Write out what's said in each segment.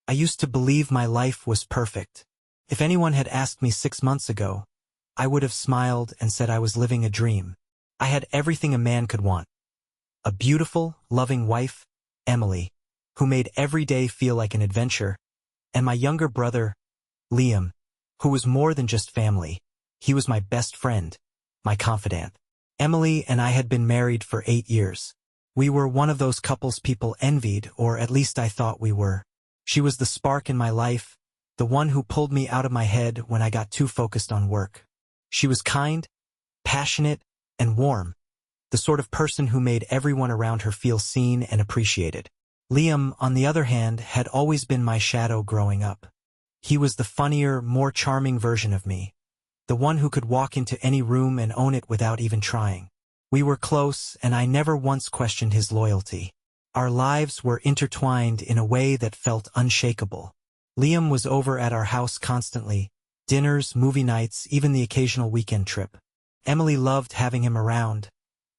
I used to believe my life was perfect. If anyone had asked me 6 months ago, I would have smiled and said I was living a dream. I had everything a man could want. A beautiful, loving wife, Emily, who made every day feel like an adventure, and my younger brother, Liam, who was more than just family. He was my best friend, my confidant. Emily and I had been married for 8 years. We were one of those couples people envied, or at least I thought we were. She was the spark in my life, the one who pulled me out of my head when I got too focused on work. She was kind, passionate, and warm, the sort of person who made everyone around her feel seen and appreciated. Liam, on the other hand, had always been my shadow growing up. He was the funnier, more charming version of me, the one who could walk into any room and own it without even trying. We were close, and I never once questioned his loyalty. Our lives were intertwined in a way that felt unshakable. Liam was over at our house constantly, dinners, movie nights, even the occasional weekend trip. Emily loved having him around,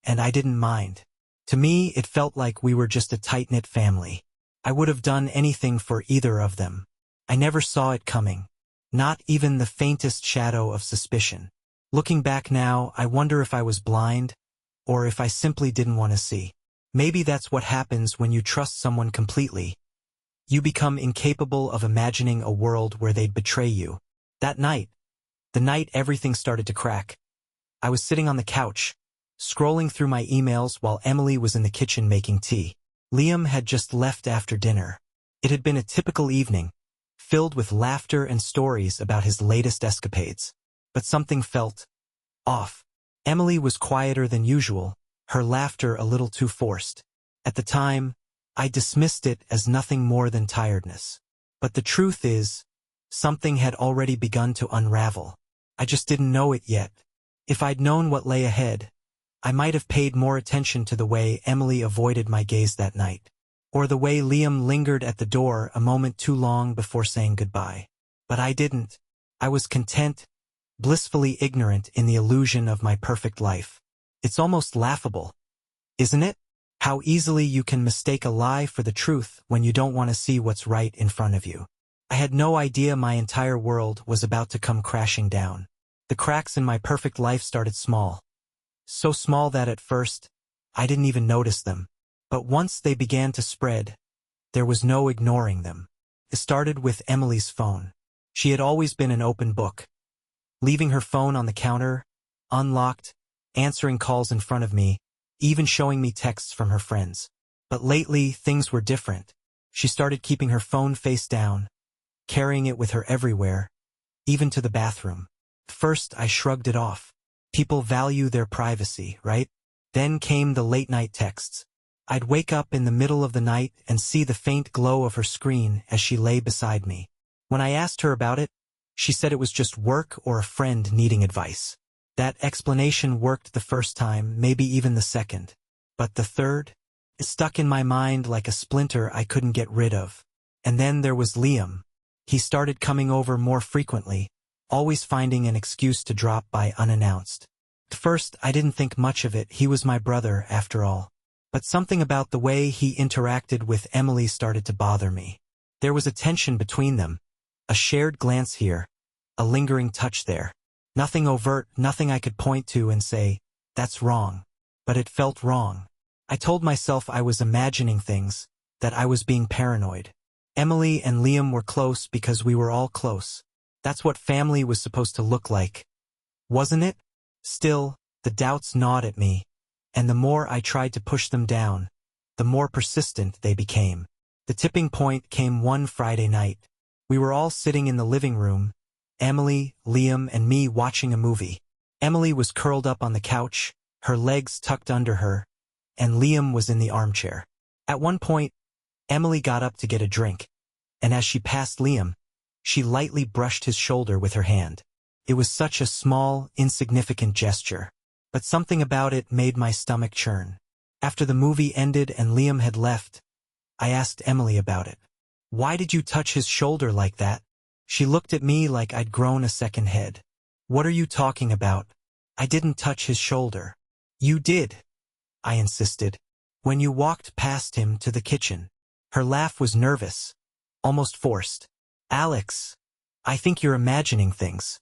and I didn't mind. To me, it felt like we were just a tight-knit family. I would have done anything for either of them. I never saw it coming, not even the faintest shadow of suspicion. Looking back now, I wonder if I was blind, or if I simply didn't want to see. Maybe that's what happens when you trust someone completely. You become incapable of imagining a world where they'd betray you. That night, the night everything started to crack, I was sitting on the couch, scrolling through my emails while Emily was in the kitchen making tea. Liam had just left after dinner. It had been a typical evening, filled with laughter and stories about his latest escapades. But something felt off. Emily was quieter than usual, her laughter a little too forced. At the time, I dismissed it as nothing more than tiredness. But the truth is, something had already begun to unravel. I just didn't know it yet. If I'd known what lay ahead, I might have paid more attention to the way Emily avoided my gaze that night, or the way Liam lingered at the door a moment too long before saying goodbye. But I didn't. I was content, blissfully ignorant in the illusion of my perfect life. It's almost laughable, isn't it? How easily you can mistake a lie for the truth when you don't want to see what's right in front of you. I had no idea my entire world was about to come crashing down. The cracks in my perfect life started small. So small that at first, I didn't even notice them. But once they began to spread, there was no ignoring them. It started with Emily's phone. She had always been an open book, leaving her phone on the counter, unlocked, answering calls in front of me, even showing me texts from her friends. But lately, things were different. She started keeping her phone face down, carrying it with her everywhere, even to the bathroom. First, I shrugged it off. People value their privacy, right? Then came the late-night texts. I'd wake up in the middle of the night and see the faint glow of her screen as she lay beside me. When I asked her about it, she said it was just work or a friend needing advice. That explanation worked the first time, maybe even the second. But the third? It stuck in my mind like a splinter I couldn't get rid of. And then there was Liam. He started coming over more frequently, always finding an excuse to drop by unannounced. At first, I didn't think much of it. He was my brother, after all. But something about the way he interacted with Emily started to bother me. There was a tension between them, a shared glance here, a lingering touch there. Nothing overt, nothing I could point to and say, that's wrong. But it felt wrong. I told myself I was imagining things, that I was being paranoid. Emily and Liam were close because we were all close. That's what family was supposed to look like, wasn't it? Still, the doubts gnawed at me, and the more I tried to push them down, the more persistent they became. The tipping point came one Friday night. We were all sitting in the living room, Emily, Liam, and me watching a movie. Emily was curled up on the couch, her legs tucked under her, and Liam was in the armchair. At one point, Emily got up to get a drink, and as she passed Liam, she lightly brushed his shoulder with her hand. It was such a small, insignificant gesture, but something about it made my stomach churn. After the movie ended and Liam had left, I asked Emily about it. Why did you touch his shoulder like that? She looked at me like I'd grown a second head. What are you talking about? I didn't touch his shoulder. You did, I insisted, when you walked past him to the kitchen. Her laugh was nervous, almost forced. Alex, I think you're imagining things.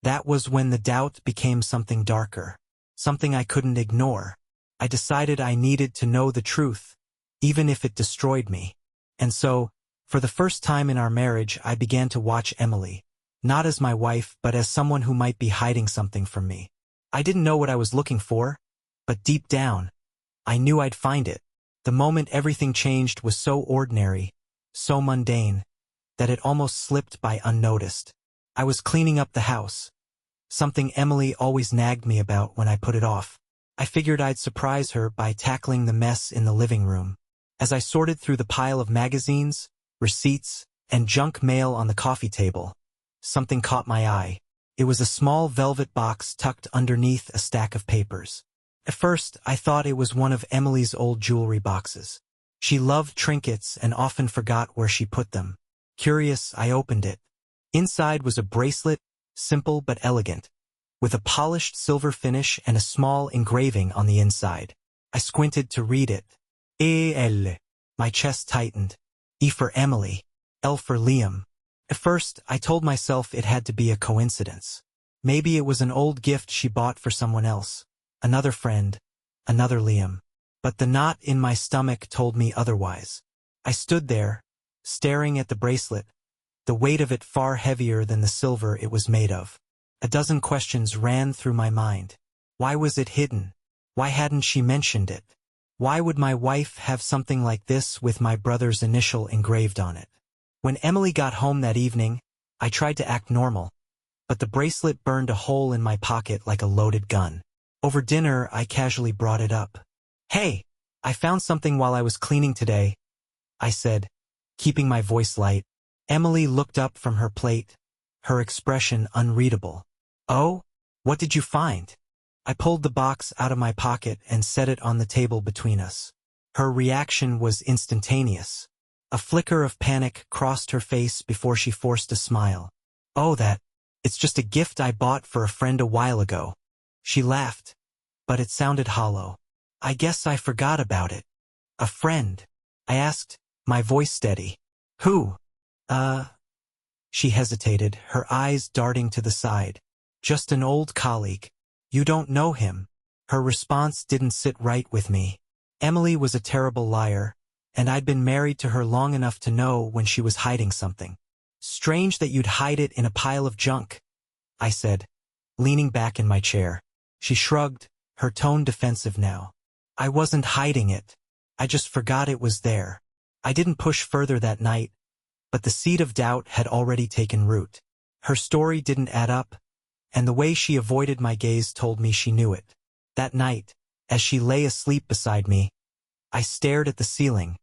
That was when the doubt became something darker, something I couldn't ignore. I decided I needed to know the truth, even if it destroyed me. And so, for the first time in our marriage, I began to watch Emily, not as my wife, but as someone who might be hiding something from me. I didn't know what I was looking for, but deep down, I knew I'd find it. The moment everything changed was so ordinary, so mundane, that it almost slipped by unnoticed. I was cleaning up the house, something Emily always nagged me about when I put it off. I figured I'd surprise her by tackling the mess in the living room. As I sorted through the pile of magazines, receipts, and junk mail on the coffee table, something caught my eye. It was a small velvet box tucked underneath a stack of papers. At first, I thought it was one of Emily's old jewelry boxes. She loved trinkets and often forgot where she put them. Curious, I opened it. Inside was a bracelet, simple but elegant, with a polished silver finish and a small engraving on the inside. I squinted to read it. E-L. My chest tightened. E for Emily. L for Liam. At first, I told myself it had to be a coincidence. Maybe it was an old gift she bought for someone else. Another friend. Another Liam. But the knot in my stomach told me otherwise. I stood there, staring at the bracelet, the weight of it far heavier than the silver it was made of. A dozen questions ran through my mind. Why was it hidden? Why hadn't she mentioned it? Why would my wife have something like this with my brother's initial engraved on it? When Emily got home that evening, I tried to act normal, but the bracelet burned a hole in my pocket like a loaded gun. Over dinner, I casually brought it up. "Hey, I found something while I was cleaning today," I said, keeping my voice light. Emily looked up from her plate, her expression unreadable. "Oh? What did you find?" I pulled the box out of my pocket and set it on the table between us. Her reaction was instantaneous. A flicker of panic crossed her face before she forced a smile. "Oh, it's just a gift I bought for a friend a while ago." She laughed, but it sounded hollow. "I guess I forgot about it." "A friend?" I asked, my voice steady. "Who?" She hesitated, her eyes darting to the side. "Just an old colleague." "You don't know him." Her response didn't sit right with me. Emily was a terrible liar, and I'd been married to her long enough to know when she was hiding something. "Strange that you'd hide it in a pile of junk," I said, leaning back in my chair. She shrugged, her tone defensive now. "I wasn't hiding it. I just forgot it was there." I didn't push further that night, but the seed of doubt had already taken root. Her story didn't add up, and the way she avoided my gaze told me she knew it. That night, as she lay asleep beside me, I stared at the ceiling,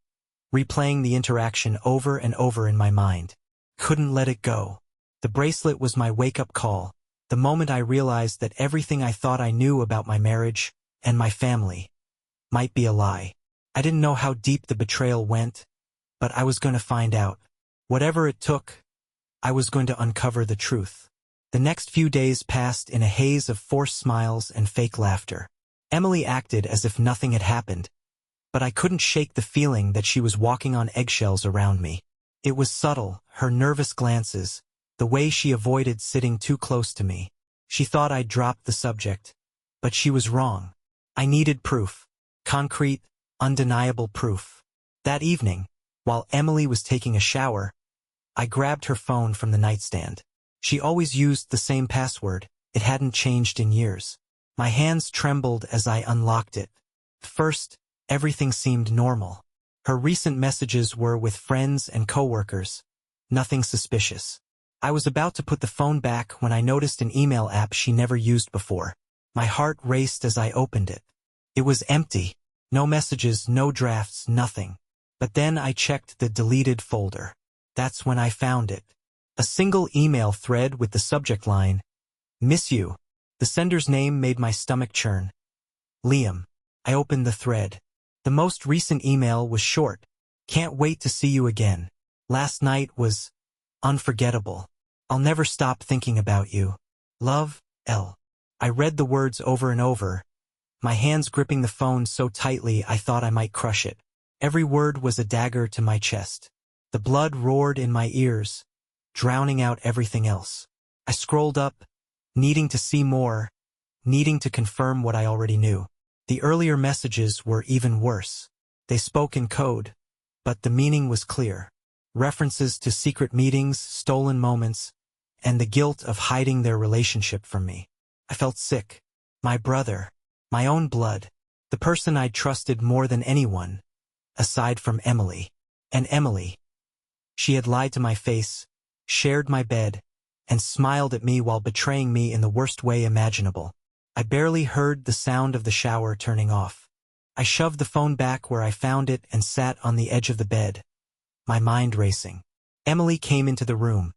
replaying the interaction over and over in my mind. Couldn't let it go. The bracelet was my wake-up call, the moment I realized that everything I thought I knew about my marriage and my family might be a lie. I didn't know how deep the betrayal went, but I was going to find out. Whatever it took, I was going to uncover the truth. The next few days passed in a haze of forced smiles and fake laughter. Emily acted as if nothing had happened, but I couldn't shake the feeling that she was walking on eggshells around me. It was subtle, her nervous glances, the way she avoided sitting too close to me. She thought I'd dropped the subject, but she was wrong. I needed proof. Concrete, undeniable proof. That evening, while Emily was taking a shower, I grabbed her phone from the nightstand. She always used the same password. It hadn't changed in years. My hands trembled as I unlocked it. At first, everything seemed normal. Her recent messages were with friends and coworkers. Nothing suspicious. I was about to put the phone back when I noticed an email app she never used before. My heart raced as I opened it. It was empty. No messages, no drafts, nothing. But then I checked the deleted folder. That's when I found it. A single email thread with the subject line, "Miss you." The sender's name made my stomach churn. Liam. I opened the thread. The most recent email was short. "Can't wait to see you again. Last night was unforgettable. I'll never stop thinking about you. Love, L." I read the words over and over, my hands gripping the phone so tightly I thought I might crush it. Every word was a dagger to my chest. The blood roared in my ears, drowning out everything else. I scrolled up, needing to see more, needing to confirm what I already knew. The earlier messages were even worse. They spoke in code, but the meaning was clear. References to secret meetings, stolen moments, and the guilt of hiding their relationship from me. I felt sick. My brother, my own blood, the person I'd trusted more than anyone, aside from Emily. And Emily. She had lied to my face, shared my bed, and smiled at me while betraying me in the worst way imaginable. I barely heard the sound of the shower turning off. I shoved the phone back where I found it and sat on the edge of the bed, my mind racing. Emily came into the room,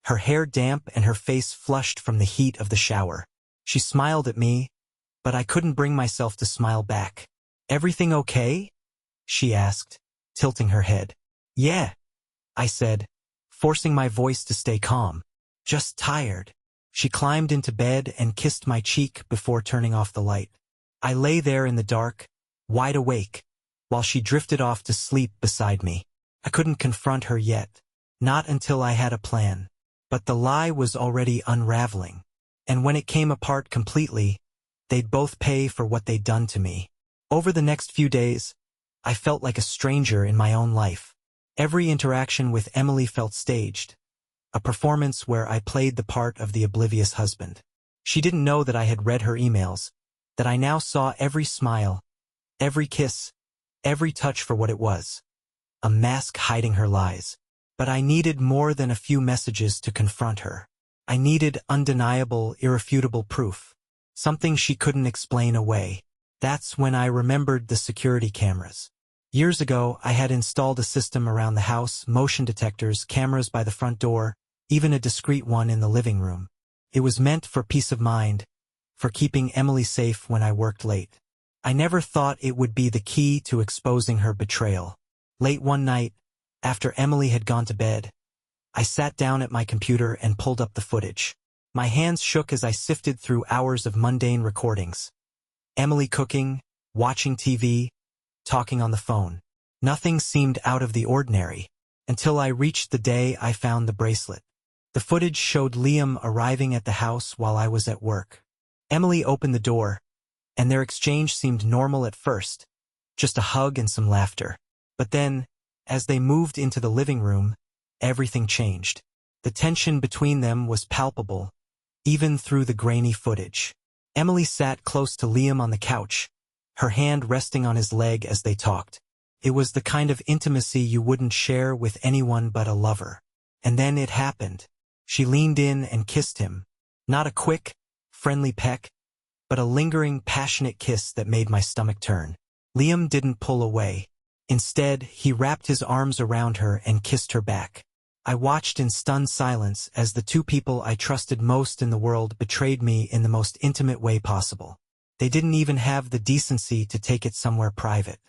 her hair damp and her face flushed from the heat of the shower. She smiled at me, but I couldn't bring myself to smile back. "Everything okay?" she asked, tilting her head. "Yeah," I said, forcing my voice to stay calm. "Just tired." She climbed into bed and kissed my cheek before turning off the light. I lay there in the dark, wide awake, while she drifted off to sleep beside me. I couldn't confront her yet, not until I had a plan. But the lie was already unraveling. And when it came apart completely, they'd both pay for what they'd done to me. Over the next few days, I felt like a stranger in my own life. Every interaction with Emily felt staged, a performance where I played the part of the oblivious husband. She didn't know that I had read her emails, that I now saw every smile, every kiss, every touch for what it was. A mask hiding her lies. But I needed more than a few messages to confront her. I needed undeniable, irrefutable proof. Something she couldn't explain away. That's when I remembered the security cameras. Years ago, I had installed a system around the house, motion detectors, cameras by the front door, even a discreet one in the living room. It was meant for peace of mind, for keeping Emily safe when I worked late. I never thought it would be the key to exposing her betrayal. Late one night, after Emily had gone to bed, I sat down at my computer and pulled up the footage. My hands shook as I sifted through hours of mundane recordings. Emily cooking, watching TV, talking on the phone. Nothing seemed out of the ordinary, until I reached the day I found the bracelet. The footage showed Liam arriving at the house while I was at work. Emily opened the door, and their exchange seemed normal at first, just a hug and some laughter. But then, as they moved into the living room, everything changed. The tension between them was palpable, even through the grainy footage. Emily sat close to Liam on the couch, her hand resting on his leg as they talked. It was the kind of intimacy you wouldn't share with anyone but a lover. And then it happened. She leaned in and kissed him. Not a quick, friendly peck, but a lingering, passionate kiss that made my stomach turn. Liam didn't pull away. Instead, he wrapped his arms around her and kissed her back. I watched in stunned silence as the two people I trusted most in the world betrayed me in the most intimate way possible. They didn't even have the decency to take it somewhere private.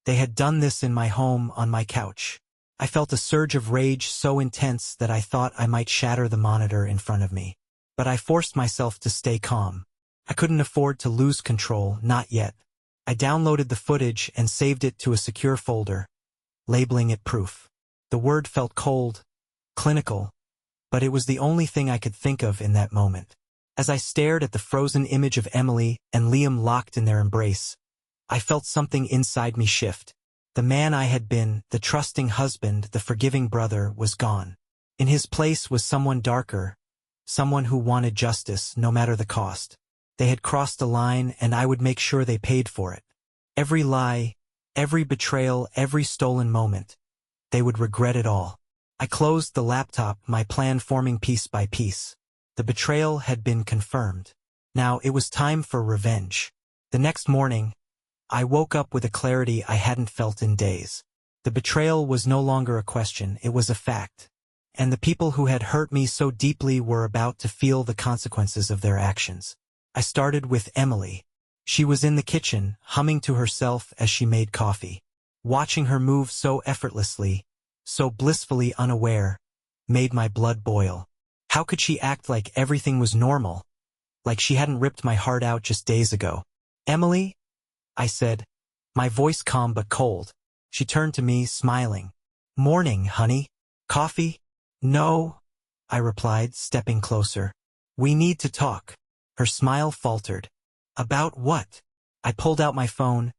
They had done this in my home on my couch. I felt a surge of rage so intense that I thought I might shatter the monitor in front of me. But I forced myself to stay calm. I couldn't afford to lose control, not yet. I downloaded the footage and saved it to a secure folder, labeling it proof. The word felt cold, clinical, but it was the only thing I could think of in that moment. As I stared at the frozen image of Emily and Liam locked in their embrace, I felt something inside me shift. The man I had been, the trusting husband, the forgiving brother, was gone. In his place was someone darker, someone who wanted justice, no matter the cost. They had crossed a line, and I would make sure they paid for it. Every lie, every betrayal, every stolen moment. They would regret it all. I closed the laptop, my plan forming piece by piece. The betrayal had been confirmed. Now it was time for revenge. The next morning, I woke up with a clarity I hadn't felt in days. The betrayal was no longer a question, it was a fact. And the people who had hurt me so deeply were about to feel the consequences of their actions. I started with Emily. She was in the kitchen, humming to herself as she made coffee. Watching her move so effortlessly, so blissfully unaware, made my blood boil. How could she act like everything was normal? Like she hadn't ripped my heart out just days ago. "Emily?" I said, my voice calm but cold. She turned to me, smiling. "Morning, honey." Coffee? No, I replied, stepping closer. We need to talk. Her smile faltered. About what? I pulled out my phone,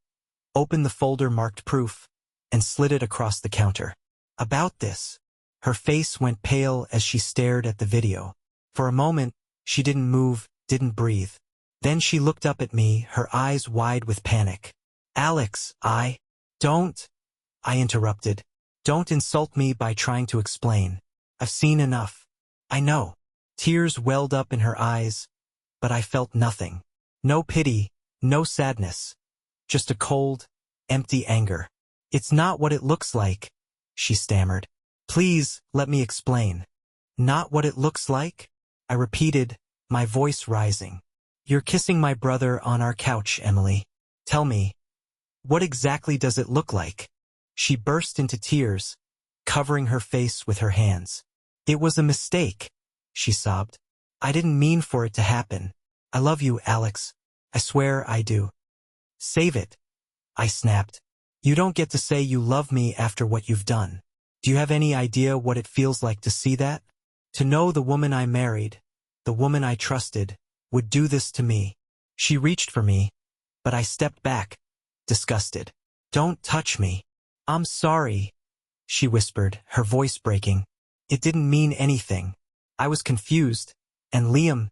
opened the folder marked proof, and slid it across the counter. About this. Her face went pale as she stared at the video. For a moment, she didn't move, didn't breathe. Then she looked up at me, her eyes wide with panic. Alex, don't, I interrupted. Don't insult me by trying to explain. I've seen enough. I know. Tears welled up in her eyes, but I felt nothing. No pity, no sadness. Just a cold, empty anger. It's not what it looks like, she stammered. Please, let me explain. Not what it looks like? I repeated, my voice rising. You're kissing my brother on our couch, Emily. Tell me, what exactly does it look like? She burst into tears, covering her face with her hands. It was a mistake, she sobbed. I didn't mean for it to happen. I love you, Alex. I swear I do. Save it, I snapped. You don't get to say you love me after what you've done. Do you have any idea what it feels like to see that? To know the woman I married, the woman I trusted, would do this to me. She reached for me, but I stepped back, disgusted. Don't touch me. I'm sorry, she whispered, her voice breaking. It didn't mean anything. I was confused. And Liam,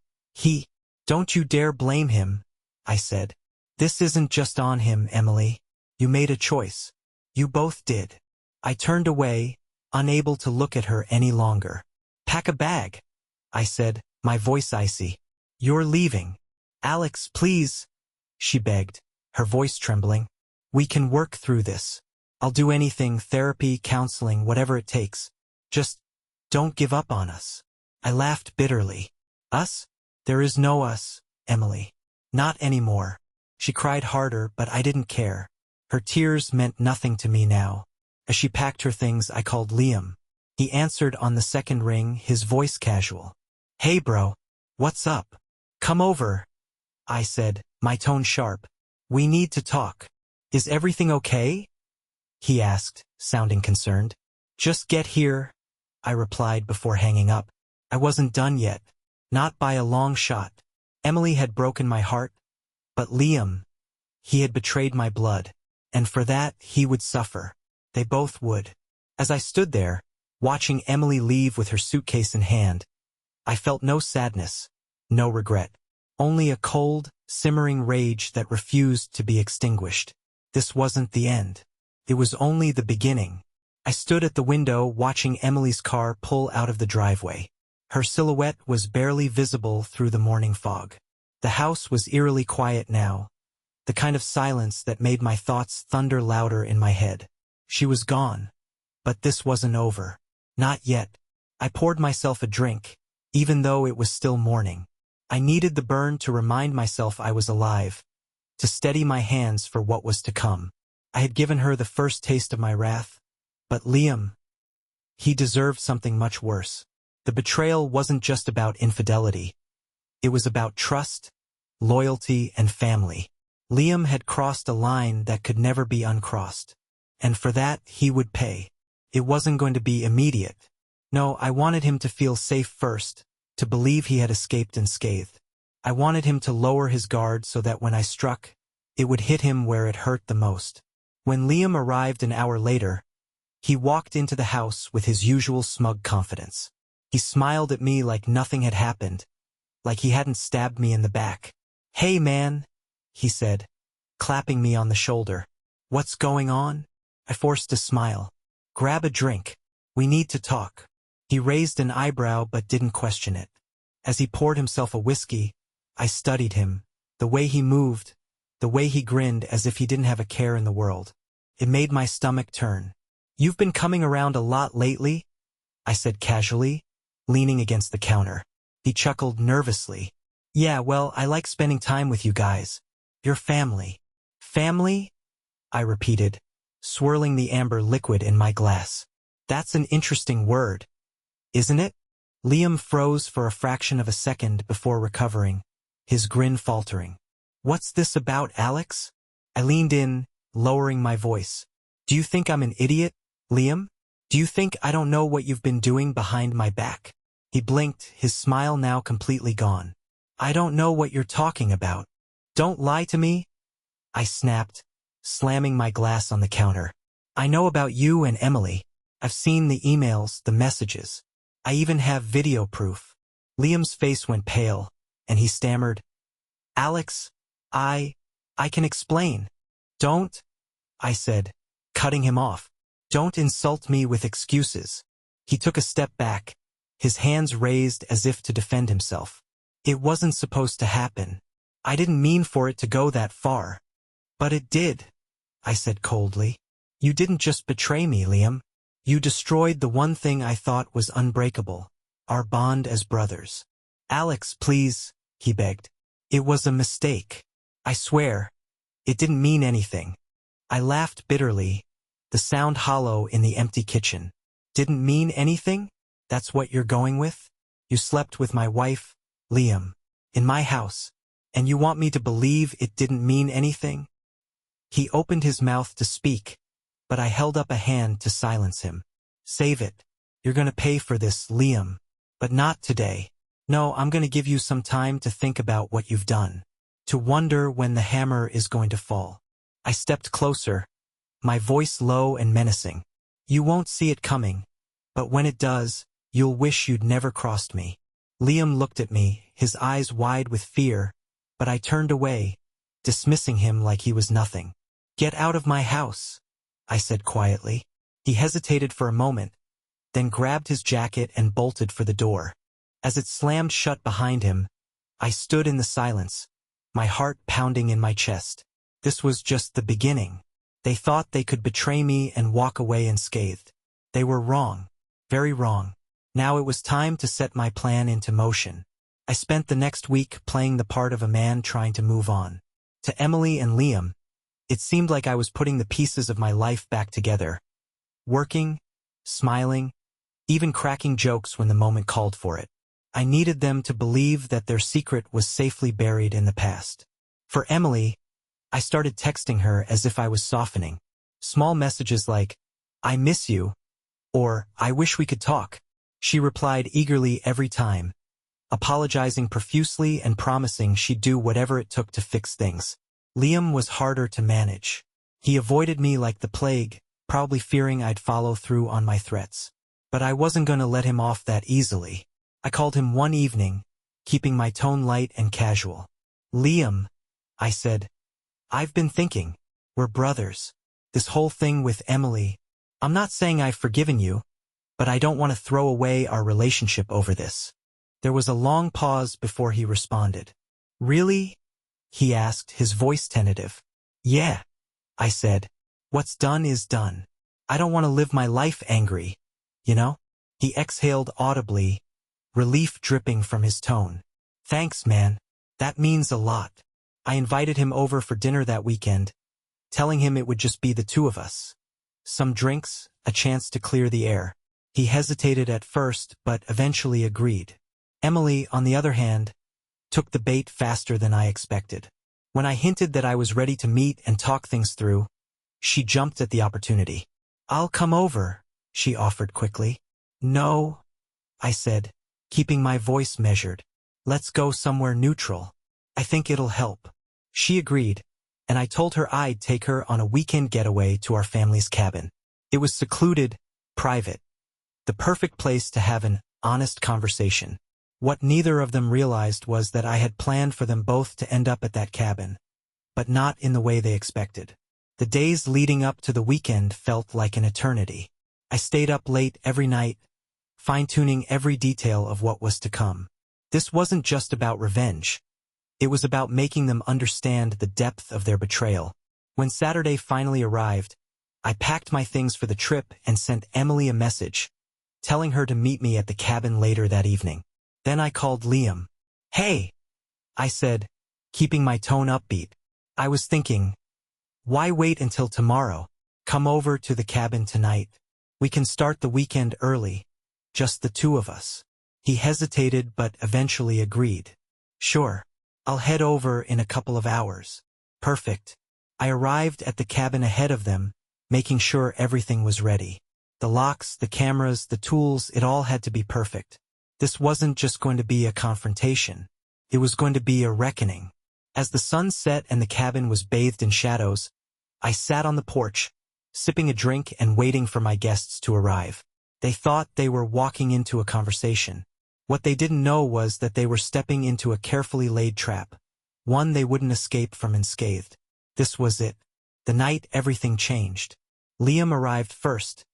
don't you dare blame him, I said. This isn't just on him, Emily. You made a choice. You both did. I turned away, unable to look at her any longer. Pack a bag, I said, my voice icy. You're leaving. Alex, please, she begged, her voice trembling. We can work through this. I'll do anything, therapy, counseling, whatever it takes. Just don't give up on us. I laughed bitterly. Us? There is no us, Emily. Not anymore. She cried harder, but I didn't care. Her tears meant nothing to me now. As she packed her things, I called Liam. He answered on the second ring, his voice casual. Hey bro, what's up? Come over, I said, my tone sharp. We need to talk. Is everything okay? He asked, sounding concerned. Just get here, I replied before hanging up. I wasn't done yet. Not by a long shot. Emily had broken my heart, but Liam, he had betrayed my blood, and for that he would suffer. They both would. As I stood there, watching Emily leave with her suitcase in hand, I felt no sadness, no regret, only a cold, simmering rage that refused to be extinguished. This wasn't the end. It was only the beginning. I stood at the window watching Emily's car pull out of the driveway. Her silhouette was barely visible through the morning fog. The house was eerily quiet now, the kind of silence that made my thoughts thunder louder in my head. She was gone. But this wasn't over. Not yet. I poured myself a drink, even though it was still morning. I needed the burn to remind myself I was alive, to steady my hands for what was to come. I had given her the first taste of my wrath, but Liam, he deserved something much worse. The betrayal wasn't just about infidelity. It was about trust, loyalty, and family. Liam had crossed a line that could never be uncrossed. And for that, he would pay. It wasn't going to be immediate. No, I wanted him to feel safe first, to believe he had escaped unscathed. I wanted him to lower his guard so that when I struck, it would hit him where it hurt the most. When Liam arrived an hour later, he walked into the house with his usual smug confidence. He smiled at me like nothing had happened, like he hadn't stabbed me in the back. Hey man, he said, clapping me on the shoulder. What's going on? I forced a smile. Grab a drink. We need to talk. He raised an eyebrow but didn't question it. As he poured himself a whiskey, I studied him, the way he moved, the way he grinned as if he didn't have a care in the world. It made my stomach turn. You've been coming around a lot lately? I said casually, leaning against the counter. He chuckled nervously. Yeah, well, I like spending time with you guys. Your family. Family? I repeated, swirling the amber liquid in my glass. That's an interesting word, isn't it? Liam froze for a fraction of a second before recovering, his grin faltering. What's this about, Alex? I leaned in, lowering my voice. Do you think I'm an idiot, Liam? Do you think I don't know what you've been doing behind my back? He blinked, his smile now completely gone. I don't know what you're talking about. Don't lie to me, I snapped, slamming my glass on the counter. I know about you and Emily. I've seen the emails, the messages. I even have video proof. Liam's face went pale, and he stammered, Alex, I can explain. Don't, I said, cutting him off. Don't insult me with excuses. He took a step back, his hands raised as if to defend himself. It wasn't supposed to happen. I didn't mean for it to go that far. But it did, I said coldly. You didn't just betray me, Liam. You destroyed the one thing I thought was unbreakable, our bond as brothers. Alex, please, he begged. It was a mistake. I swear, it didn't mean anything. I laughed bitterly, the sound hollow in the empty kitchen. Didn't mean anything? That's what you're going with? You slept with my wife, Liam, in my house, and you want me to believe it didn't mean anything? He opened his mouth to speak, but I held up a hand to silence him. Save it. You're gonna pay for this, Liam. But not today. No, I'm gonna give you some time to think about what you've done. To wonder when the hammer is going to fall. I stepped closer, my voice low and menacing. You won't see it coming, but when it does, you'll wish you'd never crossed me. Liam looked at me, his eyes wide with fear, but I turned away, dismissing him like he was nothing. Get out of my house, I said quietly. He hesitated for a moment, then grabbed his jacket and bolted for the door. As it slammed shut behind him, I stood in the silence, my heart pounding in my chest. This was just the beginning. They thought they could betray me and walk away unscathed. They were wrong, very wrong. Now it was time to set my plan into motion. I spent the next week playing the part of a man trying to move on. To Emily and Liam, it seemed like I was putting the pieces of my life back together. Working, smiling, even cracking jokes when the moment called for it. I needed them to believe that their secret was safely buried in the past. For Emily, I started texting her as if I was softening. Small messages like, I miss you, or I wish we could talk. She replied eagerly every time, apologizing profusely and promising she'd do whatever it took to fix things. Liam was harder to manage. He avoided me like the plague, probably fearing I'd follow through on my threats. But I wasn't going to let him off that easily. I called him one evening, keeping my tone light and casual. Liam, I said, I've been thinking, we're brothers. This whole thing with Emily, I'm not saying I've forgiven you, but I don't want to throw away our relationship over this. There was a long pause before he responded. Really? He asked, his voice tentative. Yeah, I said. What's done is done. I don't want to live my life angry, you know? He exhaled audibly, relief dripping from his tone. Thanks, man. That means a lot. I invited him over for dinner that weekend, telling him it would just be the two of us. Some drinks, a chance to clear the air. He hesitated at first, but eventually agreed. Emily, on the other hand, took the bait faster than I expected. When I hinted that I was ready to meet and talk things through, she jumped at the opportunity. I'll come over, she offered quickly. No, I said, keeping my voice measured. Let's go somewhere neutral. I think it'll help. She agreed, and I told her I'd take her on a weekend getaway to our family's cabin. It was secluded, private. The perfect place to have an honest conversation. What neither of them realized was that I had planned for them both to end up at that cabin, but not in the way they expected. The days leading up to the weekend felt like an eternity. I stayed up late every night, fine-tuning every detail of what was to come. This wasn't just about revenge. It was about making them understand the depth of their betrayal. When Saturday finally arrived, I packed my things for the trip and sent Emily a message, telling her to meet me at the cabin later that evening. Then I called Liam. Hey, I said, keeping my tone upbeat. I was thinking, why wait until tomorrow? Come over to the cabin tonight. We can start the weekend early, just the two of us. He hesitated but eventually agreed. Sure, I'll head over in a couple of hours. Perfect. I arrived at the cabin ahead of them, making sure everything was ready. The locks, the cameras, the tools, it all had to be perfect. This wasn't just going to be a confrontation. It was going to be a reckoning. As the sun set and the cabin was bathed in shadows, I sat on the porch, sipping a drink and waiting for my guests to arrive. They thought they were walking into a conversation. What they didn't know was that they were stepping into a carefully laid trap, one they wouldn't escape from unscathed. This was it. The night everything changed. Liam arrived first,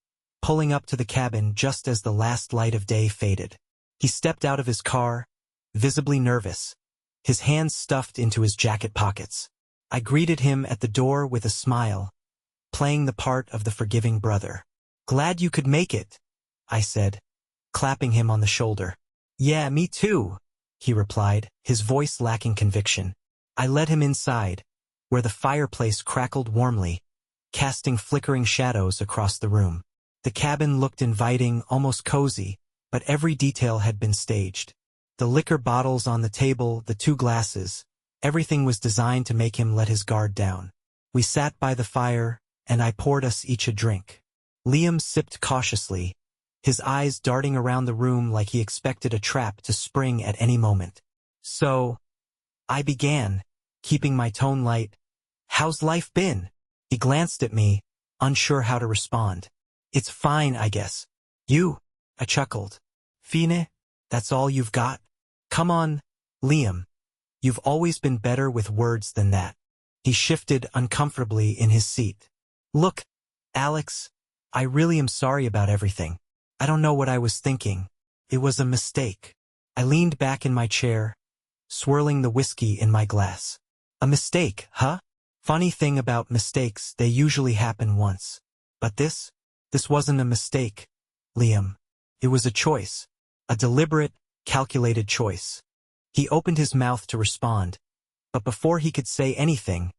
pulling up to the cabin just as the last light of day faded. He stepped out of his car, visibly nervous, his hands stuffed into his jacket pockets. I greeted him at the door with a smile, playing the part of the forgiving brother. "Glad you could make it," I said, clapping him on the shoulder. "Yeah, me too," he replied, his voice lacking conviction. I led him inside, where the fireplace crackled warmly, casting flickering shadows across the room. The cabin looked inviting, almost cozy, but every detail had been staged. The liquor bottles on the table, the 2 glasses, everything was designed to make him let his guard down. We sat by the fire, and I poured us each a drink. Liam sipped cautiously, his eyes darting around the room like he expected a trap to spring at any moment. "So," I began, keeping my tone light, "how's life been?" He glanced at me, unsure how to respond. "It's fine, I guess." "You?" I chuckled. "Fine? That's all you've got? Come on, Liam. You've always been better with words than that." He shifted uncomfortably in his seat. "Look, Alex, I really am sorry about everything. I don't know what I was thinking. It was a mistake." I leaned back in my chair, swirling the whiskey in my glass. "A mistake, huh? Funny thing about mistakes, they usually happen once. But this wasn't a mistake, Liam. It was a choice. A deliberate, calculated choice." He opened his mouth to respond, but before he could say anything,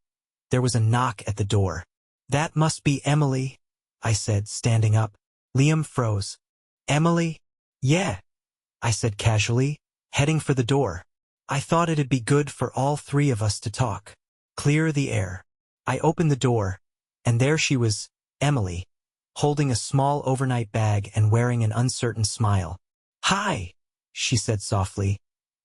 there was a knock at the door. "That must be Emily," I said, standing up. Liam froze. "Emily?" "Yeah," I said casually, heading for the door. I thought it'd be good for all 3 of us to talk. Clear the air. I opened the door, and there she was, Emily, holding a small overnight bag and wearing an uncertain smile. "Hi," she said softly,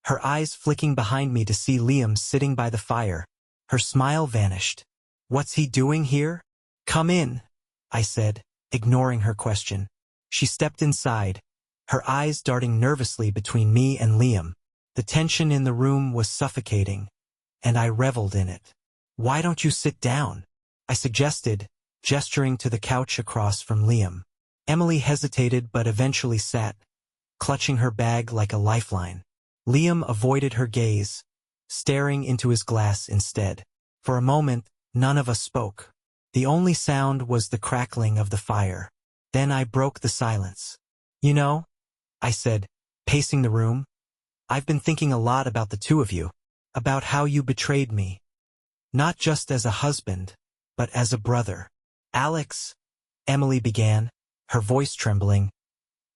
her eyes flicking behind me to see Liam sitting by the fire. Her smile vanished. "What's he doing here?" "Come in," I said, ignoring her question. She stepped inside, her eyes darting nervously between me and Liam. The tension in the room was suffocating, and I reveled in it. "Why don't you sit down?" I suggested, gesturing to the couch across from Liam. Emily hesitated but eventually sat, clutching her bag like a lifeline. Liam avoided her gaze, staring into his glass instead. For a moment, none of us spoke. The only sound was the crackling of the fire. Then I broke the silence. "You know," I said, pacing the room, "I've been thinking a lot about the 2 of you, about how you betrayed me. Not just as a husband, but as a brother." "Alex," Emily began, her voice trembling,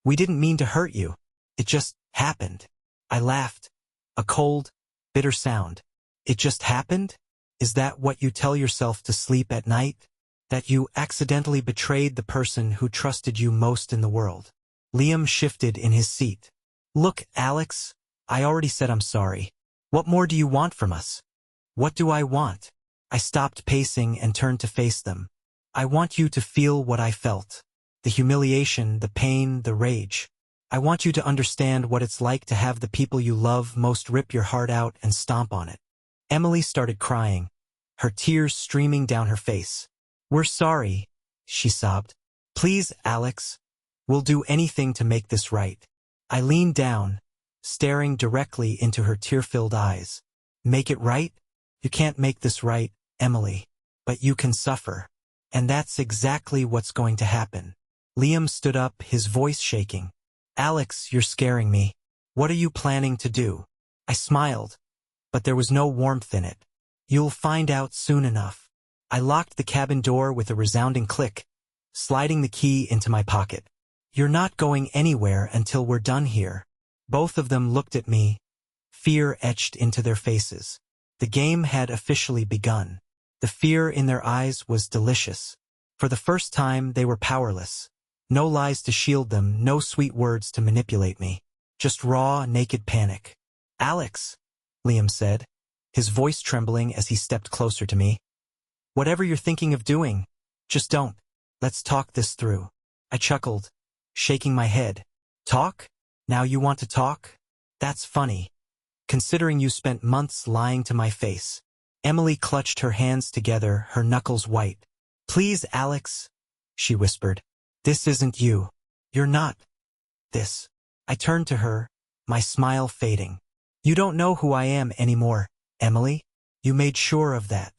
"we didn't mean to hurt you. It just happened." I laughed. A cold, bitter sound. "It just happened? Is that what you tell yourself to sleep at night? That you accidentally betrayed the person who trusted you most in the world?" Liam shifted in his seat. "Look, Alex, I already said I'm sorry. What more do you want from us?" "What do I want?" I stopped pacing and turned to face them. "I want you to feel what I felt. The humiliation, the pain, the rage. I want you to understand what it's like to have the people you love most rip your heart out and stomp on it." Emily started crying, her tears streaming down her face. "We're sorry," she sobbed. "Please, Alex, we'll do anything to make this right." I leaned down, staring directly into her tear-filled eyes. "Make it right? You can't make this right, Emily. But you can suffer. And that's exactly what's going to happen." Liam stood up, his voice shaking. "Alex, you're scaring me. What are you planning to do?" I smiled, but there was no warmth in it. "You'll find out soon enough." I locked the cabin door with a resounding click, sliding the key into my pocket. "You're not going anywhere until we're done here." Both of them looked at me, fear etched into their faces. The game had officially begun. The fear in their eyes was delicious. For the first time, they were powerless. No lies to shield them, no sweet words to manipulate me. Just raw, naked panic. Alex, Liam said, his voice trembling as he stepped closer to me. Whatever you're thinking of doing, just don't. Let's talk this through. I chuckled, shaking my head. Talk? Now you want to talk? That's funny, considering you spent months lying to my face. Emily clutched her hands together, her knuckles white. Please, Alex, she whispered. This isn't you. You're not this. I turned to her, my smile fading. You don't know who I am anymore, Emily. You made sure of that.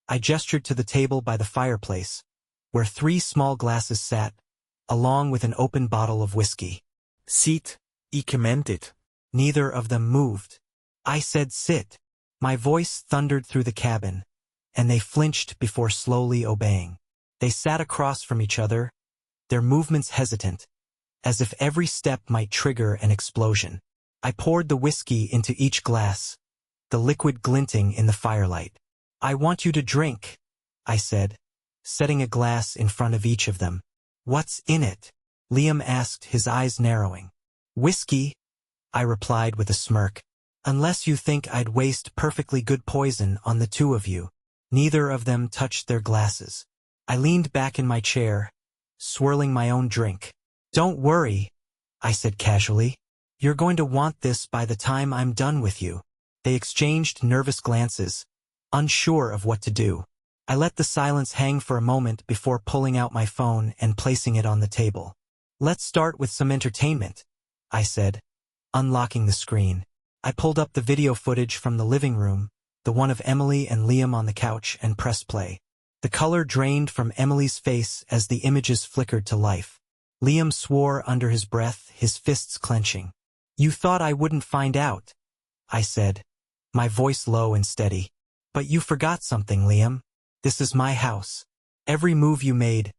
I gestured to the table by the fireplace, where 3 small glasses sat, along with an open bottle of whiskey. Sit, I commanded. Neither of them moved. I said sit. My voice thundered through the cabin, and they flinched before slowly obeying. They sat across from each other, their movements hesitant, as if every step might trigger an explosion. I poured the whiskey into each glass, the liquid glinting in the firelight. I want you to drink, I said, setting a glass in front of each of them. What's in it? Liam asked, his eyes narrowing. Whiskey, I replied with a smirk. Unless you think I'd waste perfectly good poison on the 2 of you. Neither of them touched their glasses. I leaned back in my chair, swirling my own drink. Don't worry, I said casually. You're going to want this by the time I'm done with you. They exchanged nervous glances, unsure of what to do. I let the silence hang for a moment before pulling out my phone and placing it on the table. Let's start with some entertainment, I said, unlocking the screen. I pulled up the video footage from the living room, the one of Emily and Liam on the couch, and pressed play. The color drained from Emily's face as the images flickered to life. Liam swore under his breath, his fists clenching. You thought I wouldn't find out, I said, my voice low and steady. But you forgot something, Liam. This is my house. Every move you made,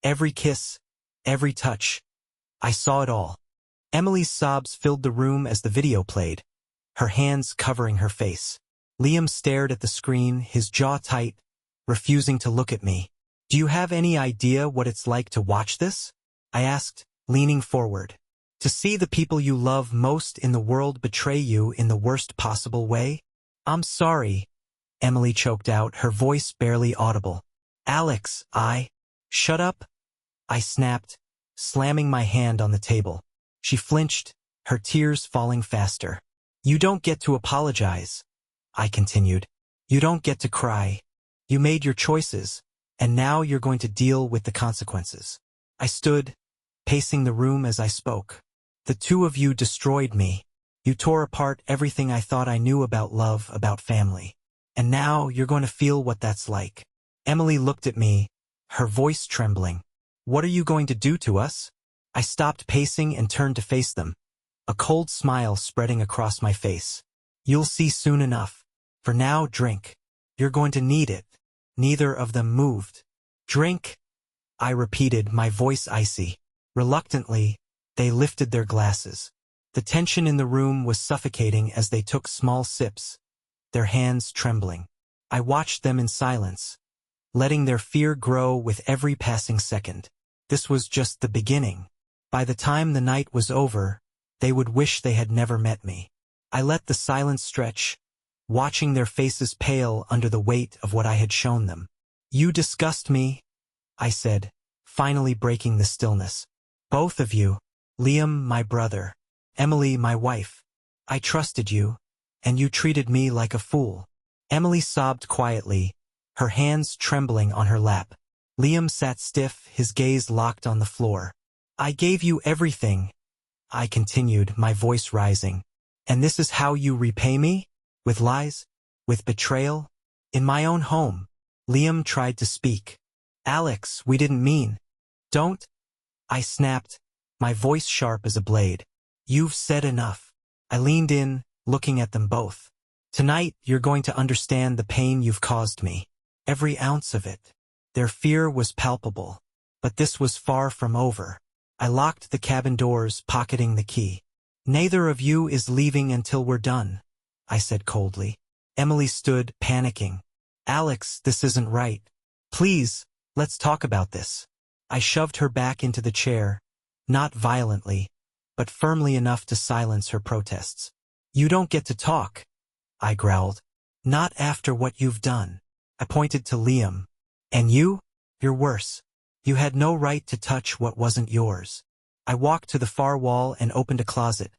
every kiss, every touch. I saw it all. Emily's sobs filled the room as the video played, her hands covering her face. Liam stared at the screen, his jaw tight, refusing to look at me. Do you have any idea what it's like to watch this? I asked, leaning forward. To see the people you love most in the world betray you in the worst possible way? I'm sorry, Emily choked out, her voice barely audible. Alex, Shut up, I snapped, slamming my hand on the table. She flinched, her tears falling faster. You don't get to apologize, I continued. You don't get to cry. You made your choices, and now you're going to deal with the consequences. I stood, pacing the room as I spoke. The 2 of you destroyed me. You tore apart everything I thought I knew about love, about family. And now you're going to feel what that's like. Emily looked at me, her voice trembling. What are you going to do to us? I stopped pacing and turned to face them, a cold smile spreading across my face. You'll see soon enough. For now, drink. You're going to need it. Neither of them moved. Drink, I repeated, my voice icy. Reluctantly, they lifted their glasses. The tension in the room was suffocating as they took small sips, their hands trembling. I watched them in silence, letting their fear grow with every passing second. This was just the beginning. By the time the night was over, they would wish they had never met me. I let the silence stretch, watching their faces pale under the weight of what I had shown them. You disgust me, I said, finally breaking the stillness. Both of you. Liam, my brother. Emily, my wife. I trusted you, and you treated me like a fool. Emily sobbed quietly, her hands trembling on her lap. Liam sat stiff, his gaze locked on the floor. I gave you everything, I continued, my voice rising. And this is how you repay me? With lies? With betrayal? In my own home. Liam tried to speak. Alex, we didn't mean. Don't. I snapped, my voice sharp as a blade. You've said enough. I leaned in, looking at them both. Tonight, you're going to understand the pain you've caused me. Every ounce of it. Their fear was palpable. But this was far from over. I locked the cabin doors, pocketing the key. Neither of you is leaving until we're done, I said coldly. Emily stood, panicking. Alex, this isn't right. Please, let's talk about this. I shoved her back into the chair, Not violently, but firmly enough to silence her protests. You don't get to talk, I growled. Not after what you've done. I pointed to Liam. And you? You're worse. You had no right to touch what wasn't yours. I walked to the far wall and opened a closet,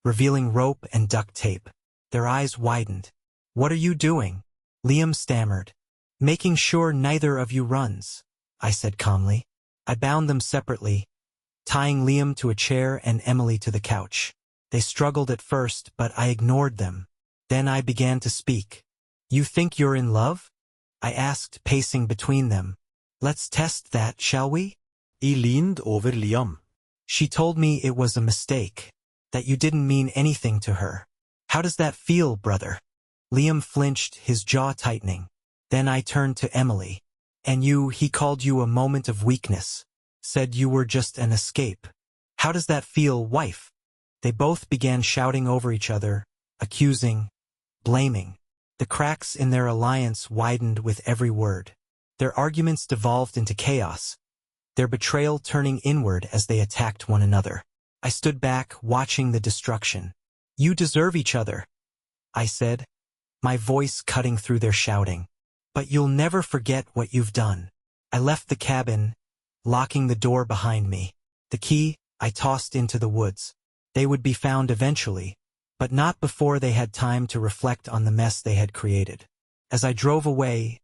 revealing rope and duct tape. Their eyes widened. What are you doing? Liam stammered. Making sure neither of you runs, I said calmly. I bound them separately, tying Liam to a chair and Emily to the couch. They struggled at first, but I ignored them. Then I began to speak. You think you're in love? I asked, pacing between them. Let's test that, shall we? I leaned over Liam. She told me it was a mistake, that you didn't mean anything to her. How does that feel, brother? Liam flinched, his jaw tightening. Then I turned to Emily. And he called you a moment of weakness. Said you were just an escape. How does that feel, wife? They both began shouting over each other, accusing, blaming. The cracks in their alliance widened with every word. Their arguments devolved into chaos, their betrayal turning inward as they attacked one another. I stood back, watching the destruction. You deserve each other, I said, my voice cutting through their shouting. But you'll never forget what you've done. I left the cabin, locking the door behind me. The key I tossed into the woods. They would be found eventually, but not before they had time to reflect on the mess they had created. As I drove away,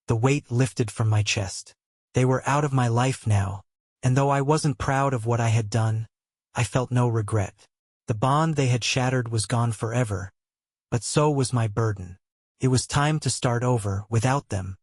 the weight lifted from my chest. They were out of my life now, and though I wasn't proud of what I had done, I felt no regret. The bond they had shattered was gone forever, but so was my burden. It was time to start over without them.